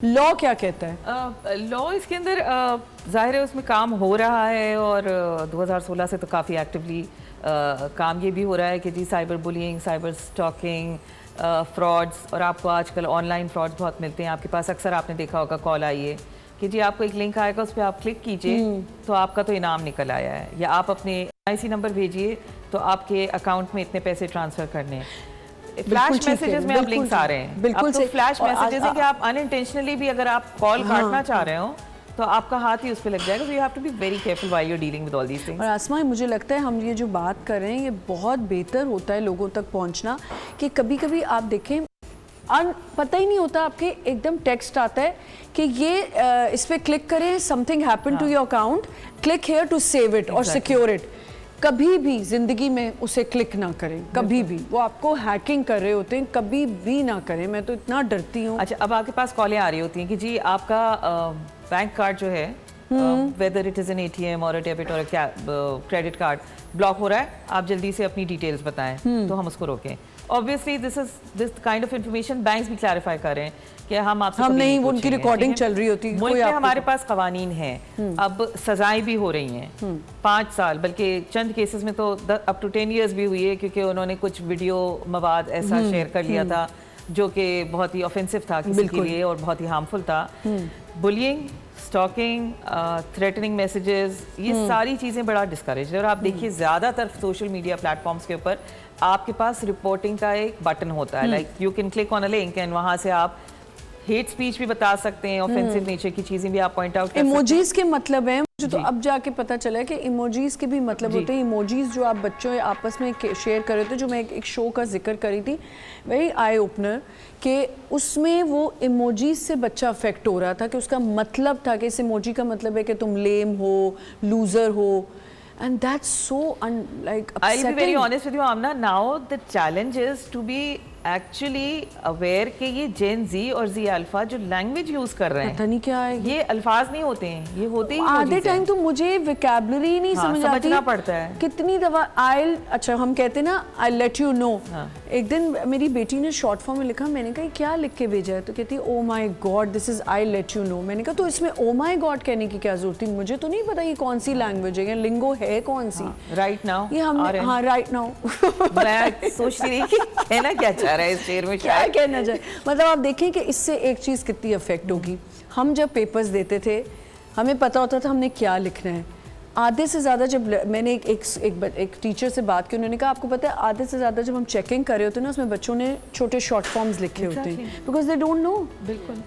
Law क्या कहता है? लॉ इसके अंदर ज़ाहिर है उसमें काम हो रहा है और 2016 से तो काफ़ी एक्टिवली काम ये भी हो रहा है कि जी cyber bullying, cyber stalking, frauds, और आपको आजकल ऑनलाइन फ्रॉड्स बहुत मिलते हैं। आपके पास अक्सर आपने देखा होगा कॉल आई है कि जी आपको एक लिंक आएगा, उस पर आप क्लिक कीजिए तो आपका तो इनाम निकल आया है, या आप अपने IC नंबर भेजिए तो आपके अकाउंट में इतने पैसे ट्रांसफ़र करने हैं। फ्लैश मैसेजेस में अब लिंक्स आ रहे हैं, बिल्कुल तो फ्लैश मैसेजेस हैं कि आप अनइंटेंशनली भी अगर आप कॉल काटना चाह रहे हो तो आपका हाथ ही उस पे लग जाएगा। So you have to be very careful while you're dealing with all these things. और आसमा, मुझे लगता है हम ये जो बात कर रहे हैं ये बहुत बेहतर होता है लोगों तक पहुंचना, कि कभी कभी आप देखें पता ही नहीं होता, आपके एकदम टेक्स्ट आता है कि ये इस पे क्लिक करें, something happen to your account, click here to save it और सिक्योर इट। कभी भी जिंदगी में उसे क्लिक ना करें, कभी भी। वो आपको हैकिंग कर रहे होते हैं, कभी भी ना करें। मैं तो इतना डरती हूँ। अच्छा, अब आपके पास कॉलें आ रही होती हैं कि जी आपका बैंक कार्ड जो है, whether it is an ATM और डेबिट और क्रेडिट कार्ड ब्लॉक हो रहा है, आप जल्दी से अपनी डिटेल्स बताएं तो हम उसको रोकें। Obviously this kind of information banks भी क्लैरिफाई कर रहे हैं कि हम आपसे हम नहीं, वो उनकी रिकॉर्डिंग चल रही होती है। मुल्क में हमारे पास कवानीन हैं, अब सजाएं भी हो रही हैं 5 साल, बल्कि चंद केसेस में तो अप टू 10 years भी हुई है, क्योंकि उन्होंने कुछ वीडियो मवाद ऐसा शेयर कर लिया था जो कि बहुत ही ऑफेंसिव था किसी के लिए और बहुत ही हार्मफुल था। बुलिंग, स्टॉकिंग, थ्रेटनिंग मैसेजेस, ये सारी चीज़ें बड़ा डिस्करेज है। और आप देखिए ज़्यादातर सोशल मीडिया प्लेटफॉर्म्स के ऊपर आपके पास रिपोर्टिंग का एक बटन होता है, like you can click on a link and वहाँ से आप हेट स्पीच भी बता सकते हैं, ऑफेंसिव नेचर की चीज़ें भी आप पॉइंट आउट कर सकते हैं। इमोजीज के मतलब हैं, मुझे तो अब जाके पता चला है कि इमोजीज के भी मतलब होते हैं। इमोजीज जो आप बच्चों आपस में शेयर कर रहे थे, जो मैं एक शो का जिक्र करी थी, वेरी आई ओपनर, कि उसमें वो इमोजीज से बच्चा अफेक्ट हो रहा था, कि उसका मतलब था कि इस इमोजी का मतलब है कि तुम लेम हो, लूजर हो, and that's so like upsetting. I'll be very honest with you, Amna. Now the challenge is to be actually aware कि ये Gen Z और Z Alpha जो लैंग्वेज यूज कर रहे हैं, पता नहीं क्या है, ये अल्फाज नहीं होते हैं, ये होते ही आधे टाइम तो मुझे वोकैबुलरी नहीं समझ आती, समझना पड़ता है। कितनी दफा अच्छा हम कहते हैं ना आई लेट यू नो। एक दिन मेरी बेटी ने शॉर्ट फॉर्म में लिखा, मैंने कहा क्या लिख के भेजा है, तो कहती है oh my God this is I let you know. मैंने कहा तो इसमें ओ माई गॉड कहने की क्या जरूरत थी, मुझे तो नहीं पता ये कौन सी लैंग्वेज है, लिंगो है कौन सी। राइट नाउ ये हमने, हाँ राइट नाउ मैं सोच रही थी कहना क्या चाह रहा है इस शेर में, क्या कहना चाहे। मतलब आप देखें कि इससे एक चीज़ कितनी अफेक्ट होगी। हम जब पेपर्स देते थे हमें पता होता था हमने क्या लिखना है। आधे से ज़्यादा जब मैंने एक टीचर से बात की, उन्होंने कहा आपको पता है आधे से ज़्यादा जब हम चेकिंग कर रहे होते हैं ना, उसमें बच्चों ने छोटे शॉर्ट फॉर्म्स लिखे होते हैं, बिकॉज दे डोंट नो। बिल्कुल।